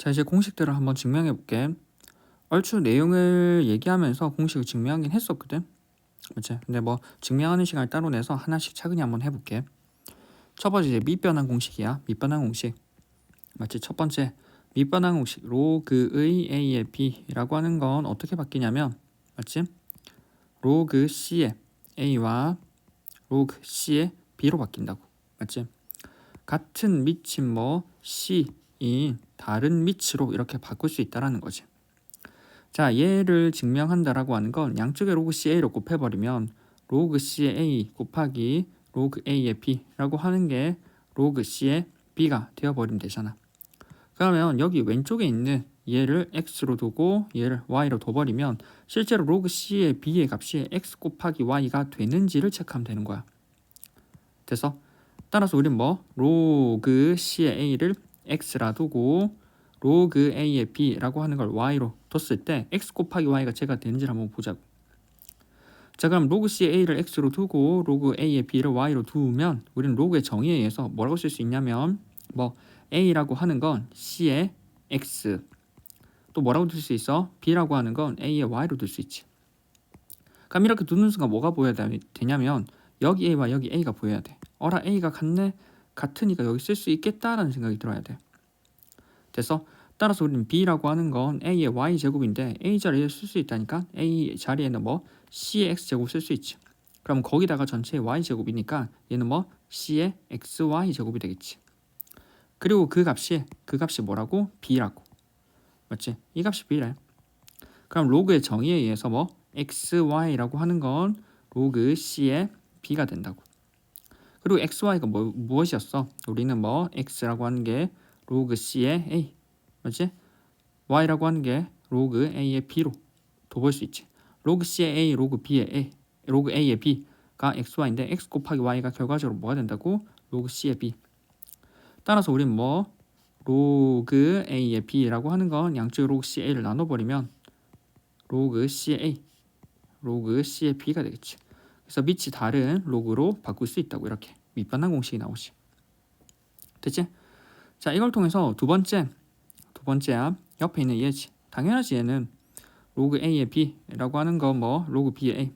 자, 이제 공식들을 한번 증명해 볼게. 얼추 내용을 얘기하면서 공식을 증명하긴 했었거든. 맞지? 근데 뭐 증명하는 시간을 따로 내서 하나씩 차근히 한번 해볼게. 첫 번째 이제 밑변환 공식이야. 밑변환 공식. 맞지? 첫 번째 밑변환 공식 로그의 a의 b라고 하는 건 어떻게 바뀌냐면, 맞지? 로그 c의 a와 로그 c의 b로 바뀐다고. 맞지? 같은 밑인 뭐 c인 다른 밑으로 이렇게 바꿀 수 있다라는 거지. 자, 얘를 증명한다라고 하는 건 양쪽에 로그 CA로 곱해버리면 로그 C의 A 곱하기 로그 A의 B라고 하는 게 로그 C의 B가 되어버리면 되잖아. 그러면 여기 왼쪽에 있는 얘를 X로 두고 얘를 Y로 둬버리면 실제로 로그 C의 B의 값이 X 곱하기 Y가 되는지를 체크하면 되는 거야. 됐어? 따라서 우린 뭐 로그 C의 A를 X라 두고 로그 A의 B라고 하는 걸 Y로 뒀을 때 X 곱하기 Y가 제가 되는지를 한번 보자고. 자, 그럼 로그 C의 A를 X로 두고 로그 A의 B를 Y로 두면 우리는 로그의 정의에 의해서 뭐라고 쓸 수 있냐면 뭐 A라고 하는 건 C의 X, 또 뭐라고 둘 수 있어? B라고 하는 건 A의 Y로 둘 수 있지. 그럼 이렇게 두는 순간 뭐가 보여야 되냐면 여기 A와 여기 A가 보여야 돼. 어라, A가 같네? 같으니까 여기 쓸 수 있겠다라는 생각이 들어야 돼. 됐어? 따라서 우리는 B라고 하는 건 A의 Y제곱인데 A 자리에 쓸 수 있다니까 A 자리에는 뭐 C의 X제곱 쓸 수 있지. 그럼 거기다가 전체의 Y제곱이니까 얘는 뭐 C의 XY제곱이 되겠지. 그리고 그 값이 뭐라고? B라고. 맞지? 이 값이 B래. 그럼 로그의 정의에 의해서 뭐 XY라고 하는 건 로그 C의 B가 된다고. 그리고 XY가 무엇이었어? 우리는 뭐 X라고 하는 게 로그 C의 A, 맞지? Y라고 하는 게 로그 A의 B로 둬볼 수 있지. 로그 C의 A, 로그 B의 A, 로그 A의 B가 XY인데 X 곱하기 Y가 결과적으로 뭐가 된다고? 로그 C의 B. 따라서 우린 뭐 로그 A의 B라고 하는 건 양쪽 로그 C의 A를 나눠버리면 로그 C의 A, 로그 C의 B가 되겠지. 그래서 밑이 다른 로그로 바꿀 수 있다고. 이렇게 밑변환 공식이 나오지. 됐지? 자, 이걸 통해서 두 번째야. 옆에 있는 얘지. 당연하지. 얘는 로그 A의 B라고 하는 건 뭐 로그 B의 A,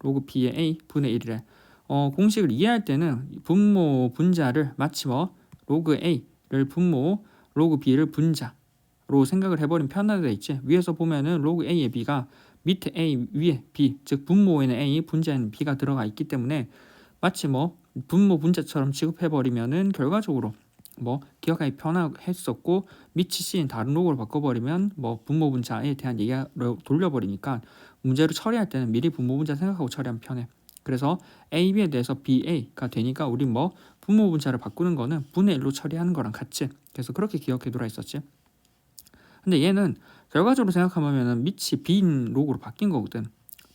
로그 B의 A 분의 1이래. 공식을 이해할 때는 분모 분자를 마치 뭐 로그 A를 분모, 로그 B를 분자로 생각을 해버리면 편하게 있지. 위에서 보면은 로그 A의 B가 밑에 A 위에 B, 즉 분모에는 A, 분자에는 B가 들어가 있기 때문에 마치 뭐 분모 분자처럼 취급해버리면은 결과적으로 뭐 기억하기 편했었고, 밑이 C인 다른 로그로 바꿔버리면 뭐 분모 분자에 대한 얘기가 돌려버리니까 문제를 처리할 때는 미리 분모 분자 생각하고 처리하면 편해. 그래서 A, B에 대해서 BA가 되니까 우리 뭐 분모 분자를 바꾸는 거는 분의 1로 처리하는 거랑 같이. 그래서 그렇게 기억해두라 했었지. 근데 얘는 결과적으로 생각하면은 밑이 B인 로그로 바뀐 거거든.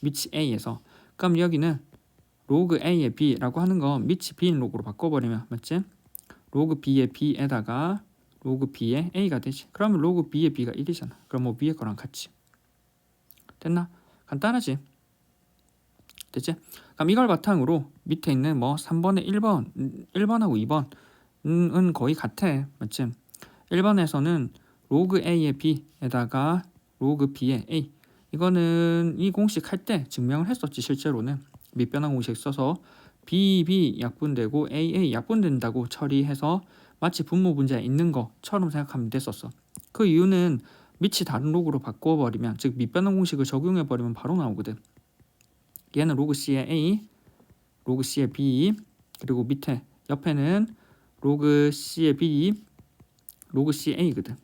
밑이 A에서. 그럼 여기는 로그 A의 B라고 하는 건 밑이 B인 로그로 바꿔버리면, 맞지? 로그 B의 B에다가 로그 B의 A가 되지. 그러면 로그 B의 B가 1이잖아. 그럼 뭐 위에 거랑 같이. 됐나? 간단하지? 됐지? 그럼 이걸 바탕으로 밑에 있는 뭐 3번의 1번하고 2번은 거의 같아. 맞지? 1번에서는 로그 A의 B에다가 로그 B의 A, 이거는 이 공식 할 때 증명을 했었지. 실제로는 밑변환 공식 써서 B 약분되고 A 약분된다고 처리해서 마치 분모 분자에 있는 것처럼 생각하면 됐었어. 그 이유는 밑이 다른 로그로 바꿔버리면, 즉 밑변환 공식을 적용해버리면 바로 나오거든. 얘는 로그 C의 A, 로그 C의 B, 그리고 밑에 옆에는 로그 C의 B, 로그 C의 A거든.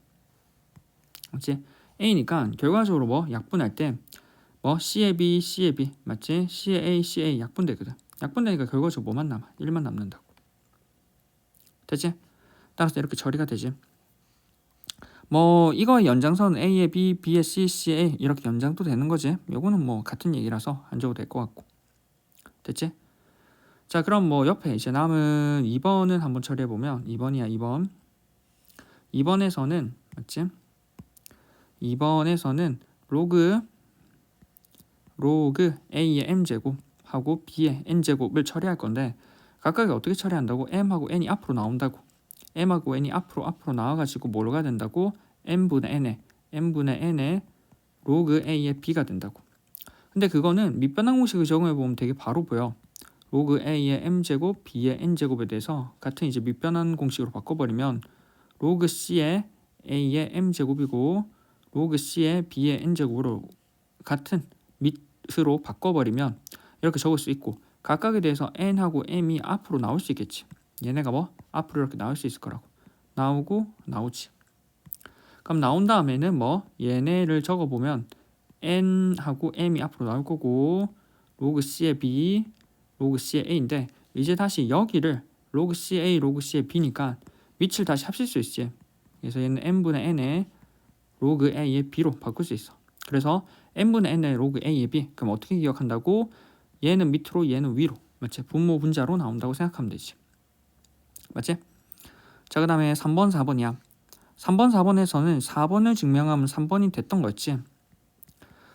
맞지? A니까 결과적으로 뭐 약분할 때 뭐 C의 B, C의 B, 맞지? C의 A, C의 A 약분되거든. 약분되니까 결과적으로 뭐만 남아? 1만 남는다고. 됐지? 따라서 이렇게 처리가 되지. 뭐 이거 연장선 A의 B, B의 C, C의 A 이렇게 연장도 되는 거지. 요거는 뭐 같은 얘기라서 안 줘도 될 것 같고. 됐지? 자, 그럼 뭐 옆에 이제 남은 2번은 한번 처리해보면 2번이야. 2번에서는 맞지? 2번에서는 로그 A의 M제곱하고 B의 N제곱을 처리할 건데 각각이 어떻게 처리한다고? M하고 N이 앞으로 나온다고. m하고 n이 앞으로 나와가지고 뭐가 된다고? n분의 n의 로그 a의 b가 된다고. 근데 그거는 밑변환 공식을 적용해보면 되게 바로 보여. 로그 a의 m제곱 b의 n제곱에 대해서 같은 이제 밑변환 공식으로 바꿔버리면 로그 c의 a의 m제곱이고 로그 c의 b의 n제곱으로 같은 밑으로 바꿔버리면 이렇게 적을 수 있고, 각각에 대해서 n하고 m이 앞으로 나올 수 있겠지. 얘네가 뭐 앞으로 이렇게 나올 수 있을 거라고. 나오지. 그럼 나온 다음에는 뭐 얘네를 적어보면 n하고 m이 앞으로 나올 거고, 로그 c의 b, 로그 c의 a인데, 이제 다시 여기를 로그 ca, 로그 c의 b니까 밑을 다시 합칠 수 있지. 그래서 얘는 n분의 n의 로그 a의 b로 바꿀 수 있어. 그래서 n분의 n의 로그 a의 b. 그럼 어떻게 기억한다고? 얘는 밑으로, 얘는 위로. 맞지? 분모 분자로 나온다고 생각하면 되지. 맞지? 자, 그 다음에 3번, 4번이야. 3번, 4번에서는 4번을 증명하면 3번이 됐던 거였지.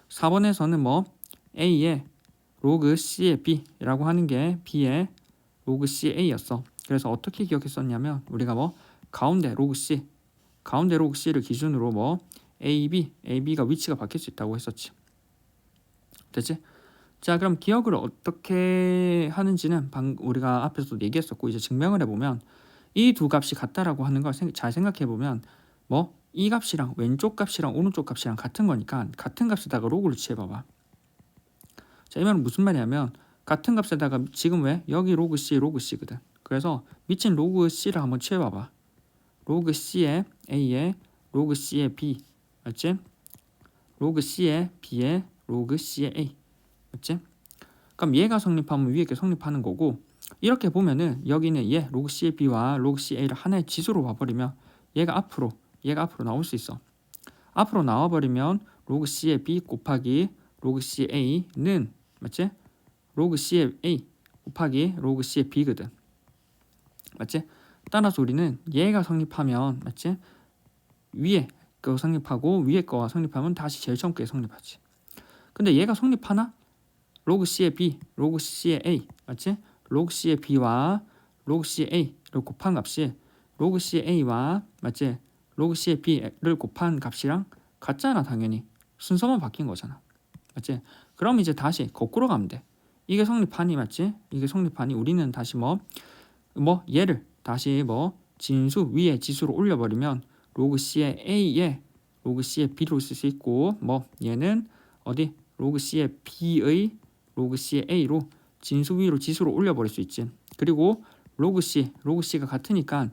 4번에서는 뭐 a의 로그 c의 b라고 하는 게 b의 로그 c의 a였어. 그래서 어떻게 기억했었냐면 우리가 뭐 가운데 로그 c를 기준으로 뭐 ab가 위치가 바뀔 수 있다고 했었지. 됐지? 자, 그럼 기억을 어떻게 하는지는 우리가 앞에서도 얘기했었고, 이제 증명을 해보면 이 두 값이 같다라고 하는 걸 잘 생각해보면 뭐 이 값이랑 왼쪽 값이랑 오른쪽 값이랑 같은 거니까 같은 값에다가 로그를 취해봐봐. 자, 이 말은 무슨 말이냐면 같은 값에다가 지금 왜? 여기 로그 C거든. 그래서 미친 로그 C를 한번 취해봐봐. 로그 C의 A에 로그 C의 B. 맞지? 로그 C의 B에 로그 C의 A. 맞지? 그럼 얘가 성립하면 위에 게 성립하는 거고, 이렇게 보면은 여기는 얘 로그 C의 B와 로그 C의 A를 하나의 지수로 봐버리면 얘가 앞으로 나올 수 있어. 앞으로 나와버리면 로그 C의 B 곱하기 로그 C의 A는 맞지? 로그 C의 A 곱하기 로그 C의 B거든. 맞지? 따라서 우리는 얘가 성립하면 맞지? 위에 거 성립하고 위에 거가 성립하면 다시 제일 처음 게 성립하지. 근데 얘가 성립하나? 로그 C의 B, 로그 C의 A 맞지? 로그 C의 B와 로그 C의 A를 곱한 값이 로그 C의 A와 맞지? 로그 C의 B를 곱한 값이랑 같잖아. 당연히 순서만 바뀐 거잖아. 맞지? 그럼 이제 다시 거꾸로 가면 돼. 이게 성립하니 맞지? 이게 성립하니 우리는 다시 뭐 얘를 다시 뭐 진수 위에 지수로 올려버리면 로그 C의 A에 로그 C의 B로 쓸 수 있고, 뭐 얘는 어디 로그 C의 B의 로그 C의 A로 진수 위로 지수로 올려버릴 수 있지. 그리고 로그 C가 같으니까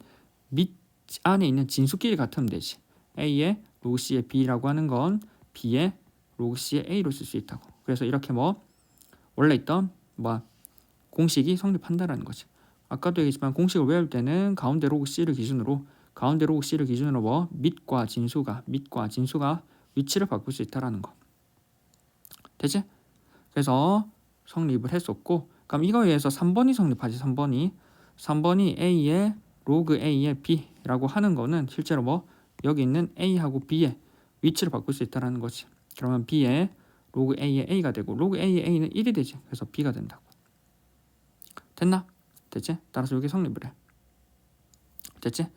밑 안에 있는 진수끼리 같으면 되지. A의 로그 C의 B라고 하는 건 B의 로그 C의 A로 쓸 수 있다고. 그래서 이렇게 뭐 원래 있던 뭐 공식이 성립한다라는 거지. 아까도 얘기했지만 공식을 외울 때는 가운데 로그 C를 기준으로 뭐 밑과 진수가 위치를 바꿀 수 있다라는 거. 되지? 그래서 성립을 했었고, 그럼 이거에 의해서 3번이 성립하지. 3번이 A의 로그 A의 B라고 하는 거는 실제로 뭐 여기 있는 A하고 B의 위치를 바꿀 수 있다라는 거지. 그러면 B의 로그 A의 A가 되고 로그 A의 A는 1이 되지. 그래서 B가 된다고. 됐나? 됐지? 따라서 여기 성립을 해. 됐지?